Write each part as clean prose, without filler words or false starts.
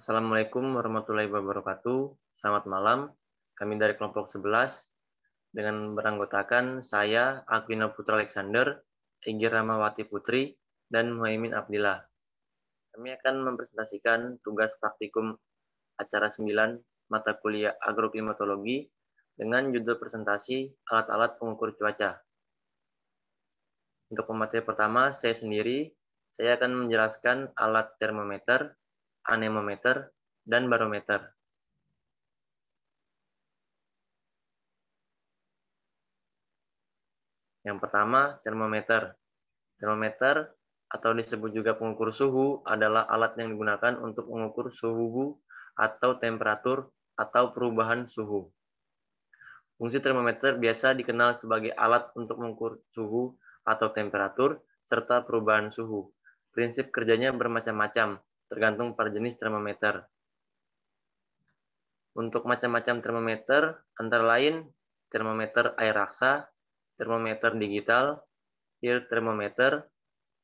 Assalamualaikum warahmatullahi wabarakatuh. Selamat malam. Kami dari kelompok 11 dengan beranggotakan saya, Aquina Putra Alexander, Egy Ramawati Putri, dan Muhaimin Abdillah. Kami akan mempresentasikan tugas praktikum acara 9 mata kuliah agroklimatologi dengan judul presentasi alat-alat pengukur cuaca. Untuk pemateri pertama, saya sendiri, saya akan menjelaskan alat termometer, anemometer, dan barometer. Yang pertama, termometer. Termometer atau disebut juga pengukur suhu adalah alat yang digunakan untuk mengukur suhu atau temperatur atau perubahan suhu. Fungsi termometer biasa dikenal sebagai alat untuk mengukur suhu atau temperatur serta perubahan suhu. Prinsip kerjanya bermacam-macam, tergantung pada jenis termometer. Untuk macam-macam termometer, antara lain termometer air raksa, termometer digital, ear thermometer,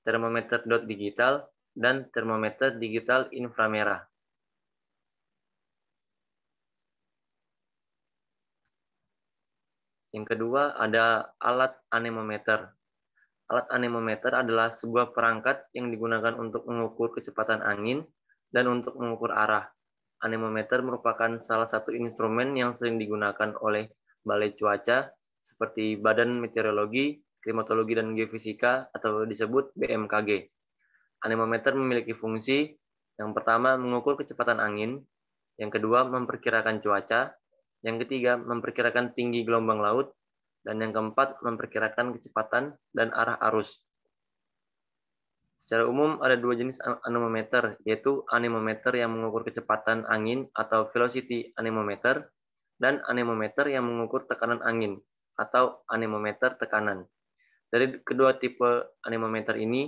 termometer dot digital, dan termometer digital inframerah. Yang kedua ada alat anemometer. Alat anemometer adalah sebuah perangkat yang digunakan untuk mengukur kecepatan angin dan untuk mengukur arah. Anemometer merupakan salah satu instrumen yang sering digunakan oleh Balai Cuaca seperti Badan Meteorologi, Klimatologi, dan Geofisika atau disebut BMKG. Anemometer memiliki fungsi yang pertama mengukur kecepatan angin, yang kedua memperkirakan cuaca, yang ketiga memperkirakan tinggi gelombang laut, dan yang keempat memperkirakan kecepatan dan arah arus. Secara umum ada dua jenis anemometer, yaitu anemometer yang mengukur kecepatan angin atau velocity anemometer, dan anemometer yang mengukur tekanan angin atau anemometer tekanan. Dari kedua tipe anemometer ini,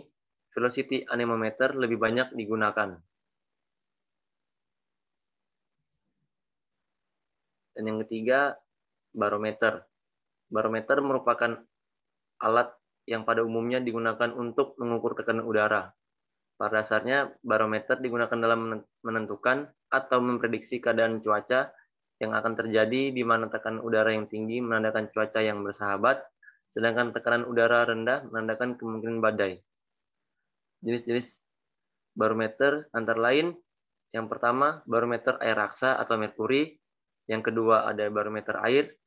velocity anemometer lebih banyak digunakan. Dan yang ketiga, barometer. Barometer merupakan alat yang pada umumnya digunakan untuk mengukur tekanan udara. Pada dasarnya, barometer digunakan dalam menentukan atau memprediksi keadaan cuaca yang akan terjadi di mana tekanan udara yang tinggi menandakan cuaca yang bersahabat, sedangkan tekanan udara rendah menandakan kemungkinan badai. Jenis-jenis barometer antara lain, yang pertama barometer air raksa atau merkuri, yang kedua ada barometer air,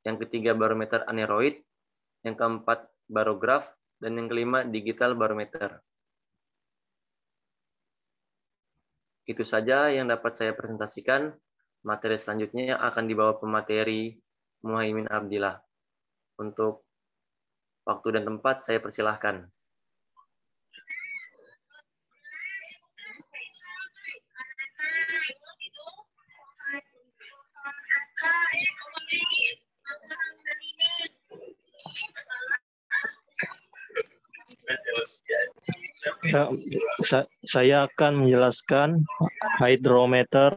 yang ketiga barometer aneroid, yang keempat barograf, dan yang kelima digital barometer. Itu saja yang dapat saya presentasikan. Materi selanjutnya akan dibawa pemateri Muhaimin Abdillah. Untuk waktu dan tempat saya persilahkan. Ya, saya akan menjelaskan hydrometer.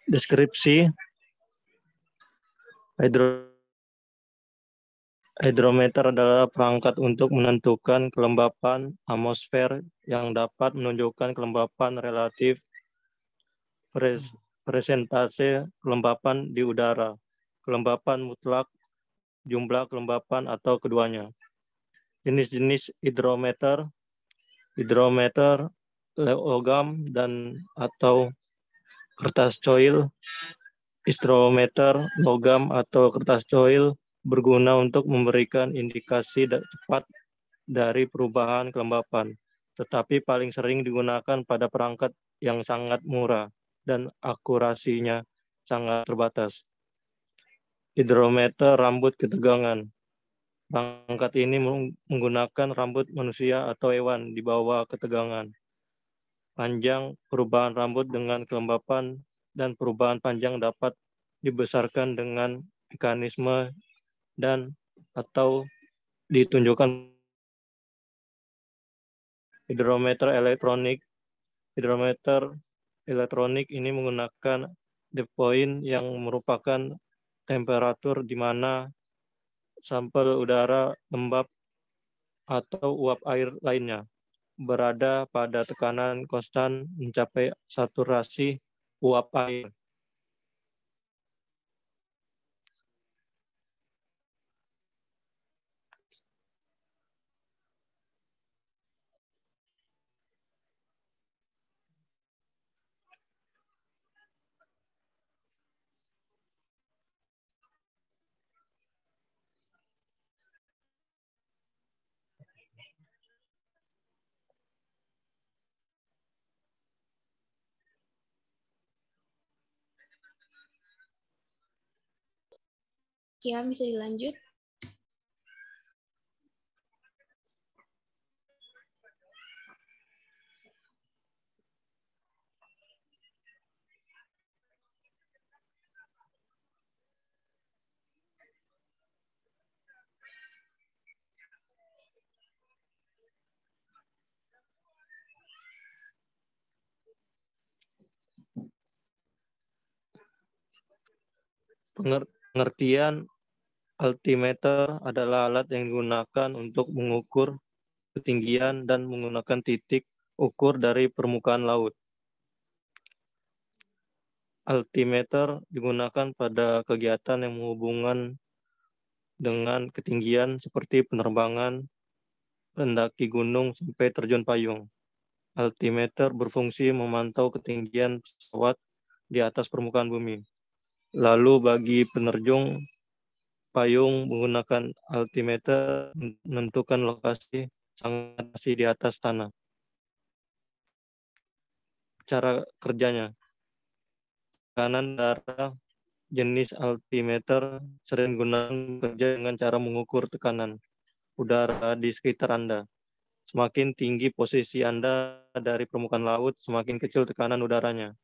Deskripsi hydrometer adalah perangkat untuk menentukan kelembapan atmosfer yang dapat menunjukkan kelembapan relatif presentase kelembapan di udara, kelembapan mutlak, jumlah kelembapan atau keduanya. Jenis-jenis hidrometer logam dan atau kertas coil. Hidrometer logam atau kertas coil berguna untuk memberikan indikasi cepat dari perubahan kelembapan, tetapi paling sering digunakan pada perangkat yang sangat murah dan akurasinya sangat terbatas. Hidrometer rambut ketegangan. Perangkat ini menggunakan rambut manusia atau hewan di bawah ketegangan. Panjang perubahan rambut dengan kelembapan dan perubahan panjang dapat dibesarkan dengan mekanisme dan atau ditunjukkan. Hidrometer elektronik. Hidrometer elektronik ini menggunakan dew point yang merupakan temperatur di mana sampel udara lembab atau uap air lainnya. berada pada tekanan konstan mencapai saturasi uap air. Ya, bisa dilanjut. Pengertian altimeter adalah alat yang digunakan untuk mengukur ketinggian dan menggunakan titik ukur dari permukaan laut. Altimeter digunakan pada kegiatan yang menghubungkan dengan ketinggian seperti penerbangan, mendaki gunung, sampai terjun payung. Altimeter berfungsi memantau ketinggian pesawat di atas permukaan bumi. Lalu bagi penerjun payung menggunakan altimeter menentukan lokasi sangat di atas tanah. Cara kerjanya, tekanan darah jenis altimeter sering digunakan kerja dengan cara mengukur tekanan udara di sekitar Anda. Semakin tinggi posisi Anda dari permukaan laut, semakin kecil tekanan udaranya.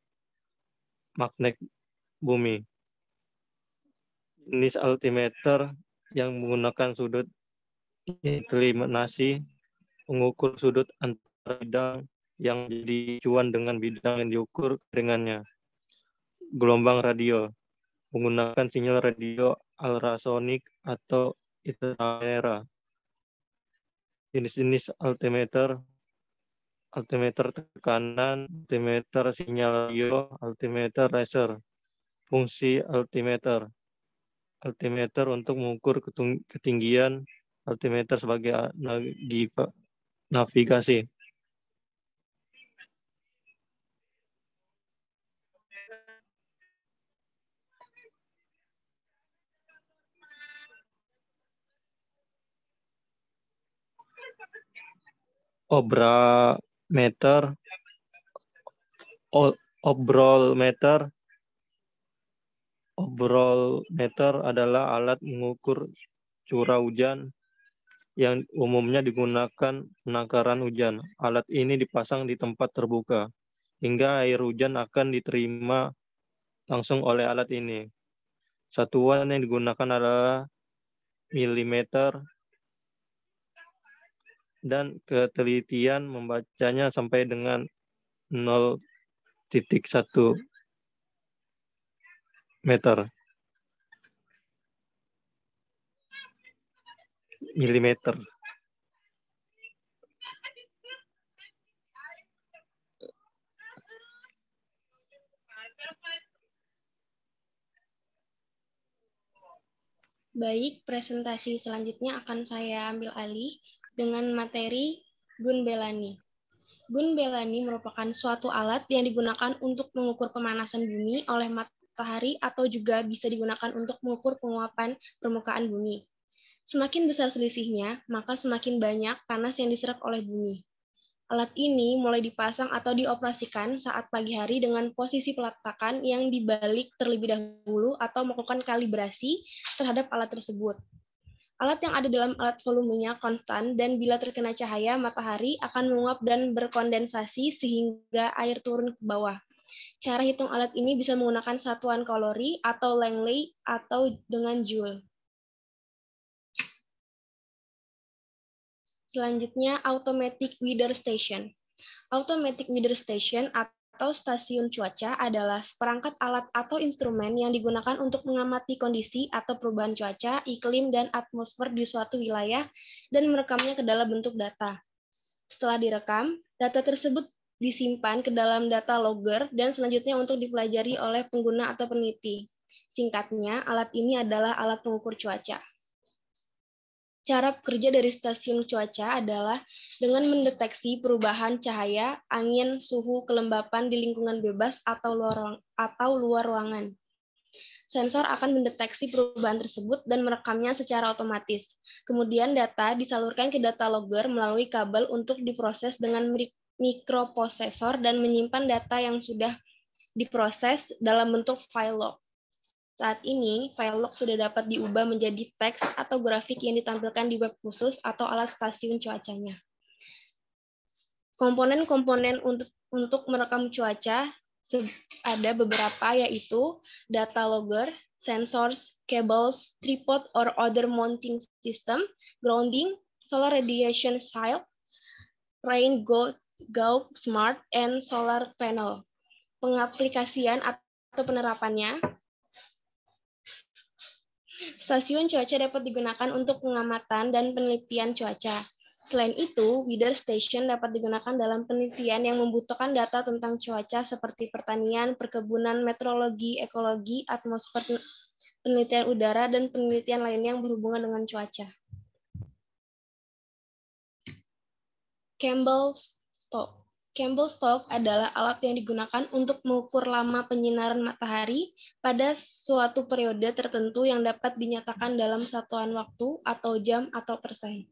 Magnet bumi. Jenis altimeter yang menggunakan sudut inklinasi mengukur sudut antara bidang yang menjadi acuan dengan bidang yang diukur dengannya. Gelombang radio menggunakan sinyal radio ultrasonik atau inframerah. Jenis-jenis altimeter tekanan, altimeter sinyal radio, altimeter laser. Fungsi altimeter untuk mengukur ketinggian, altimeter sebagai navigasi. Obrolmeter adalah alat mengukur curah hujan yang umumnya digunakan penangkaran hujan. Alat ini dipasang di tempat terbuka hingga air hujan akan diterima langsung oleh alat ini. Satuan yang digunakan adalah milimeter dan ketelitian membacanya sampai dengan 0,1 meter. Milimeter. Baik, presentasi selanjutnya akan saya ambil alih dengan materi Gun Bellani. Gun Bellani merupakan suatu alat yang digunakan untuk mengukur pemanasan bumi oleh matahari atau juga bisa digunakan untuk mengukur penguapan permukaan bumi. Semakin besar selisihnya, maka semakin banyak panas yang diserap oleh bumi. Alat ini mulai dipasang atau dioperasikan saat pagi hari dengan posisi peletakan yang dibalik terlebih dahulu atau melakukan kalibrasi terhadap alat tersebut. Alat yang ada dalam alat volumenya konstan dan bila terkena cahaya matahari akan menguap dan berkondensasi sehingga air turun ke bawah. Cara hitung alat ini bisa menggunakan satuan kalori atau Langley atau dengan Joule. Selanjutnya, Automatic Weather Station. Automatic Weather Station atau stasiun cuaca adalah perangkat alat atau instrumen yang digunakan untuk mengamati kondisi atau perubahan cuaca, iklim, dan atmosfer di suatu wilayah dan merekamnya ke dalam bentuk data. Setelah direkam, data tersebut disimpan ke dalam data logger dan selanjutnya untuk dipelajari oleh pengguna atau peneliti. Singkatnya, alat ini adalah alat pengukur cuaca. Cara kerja dari stasiun cuaca adalah dengan mendeteksi perubahan cahaya, angin, suhu, kelembapan di lingkungan bebas atau luar ruangan. Sensor akan mendeteksi perubahan tersebut dan merekamnya secara otomatis. Kemudian data disalurkan ke data logger melalui kabel untuk diproses dengan mikroprosesor dan menyimpan data yang sudah diproses dalam bentuk file log. Saat ini, file log sudah dapat diubah menjadi teks atau grafik yang ditampilkan di web khusus atau alat stasiun cuacanya. Komponen-komponen untuk merekam cuaca ada beberapa, yaitu data logger, sensors, cables, tripod or other mounting system, grounding, solar radiation shield, rain gauge smart, and solar panel. Pengaplikasian atau penerapannya, stasiun cuaca dapat digunakan untuk pengamatan dan penelitian cuaca. Selain itu, weather station dapat digunakan dalam penelitian yang membutuhkan data tentang cuaca seperti pertanian, perkebunan, meteorologi, ekologi, atmosfer, penelitian udara, dan penelitian lainnya yang berhubungan dengan cuaca. Campbell Stock. Campbell Stock adalah alat yang digunakan untuk mengukur lama penyinaran matahari pada suatu periode tertentu yang dapat dinyatakan dalam satuan waktu atau jam atau persen.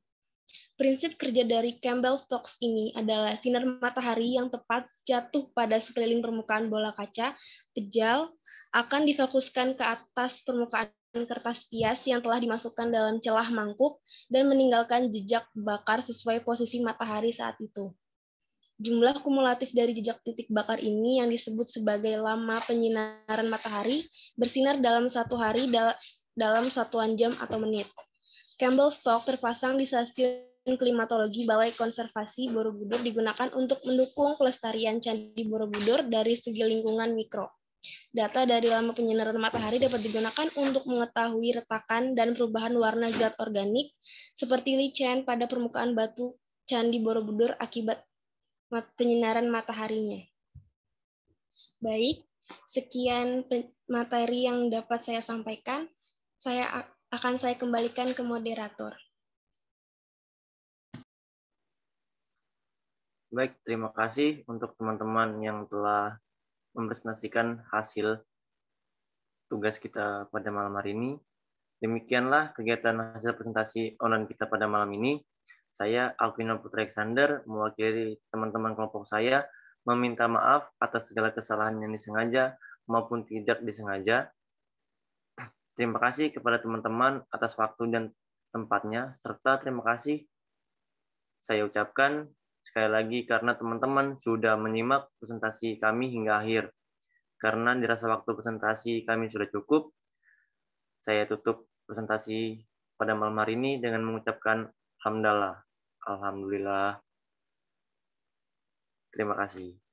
Prinsip kerja dari Campbell Stocks ini adalah sinar matahari yang tepat jatuh pada sekeliling permukaan bola kaca pejal akan difokuskan ke atas permukaan kertas pias yang telah dimasukkan dalam celah mangkuk dan meninggalkan jejak bakar sesuai posisi matahari saat itu. Jumlah kumulatif dari jejak titik bakar ini yang disebut sebagai lama penyinaran matahari bersinar dalam satu hari dalam satuan jam atau menit. Campbell Stock terpasang di stasiun klimatologi Balai Konservasi Borobudur digunakan untuk mendukung pelestarian Candi Borobudur dari segi lingkungan mikro. Data dari lama penyinaran matahari dapat digunakan untuk mengetahui retakan dan perubahan warna zat organik seperti licin pada permukaan batu Candi Borobudur akibat penyinaran mataharinya. Baik, sekian materi yang dapat saya sampaikan. Saya kembalikan ke moderator. Baik, terima kasih untuk teman-teman yang telah mempresentasikan hasil tugas kita pada malam hari ini. Demikianlah kegiatan hasil presentasi online kita pada malam ini. Saya, Alvino Putra Alexander, mewakili teman-teman kelompok saya, meminta maaf atas segala kesalahan yang disengaja maupun tidak disengaja. Terima kasih kepada teman-teman atas waktu dan tempatnya, serta terima kasih saya ucapkan sekali lagi karena teman-teman sudah menyimak presentasi kami hingga akhir. Karena dirasa waktu presentasi kami sudah cukup, saya tutup presentasi pada malam hari ini dengan mengucapkan hamdalah. Alhamdulillah. Terima kasih.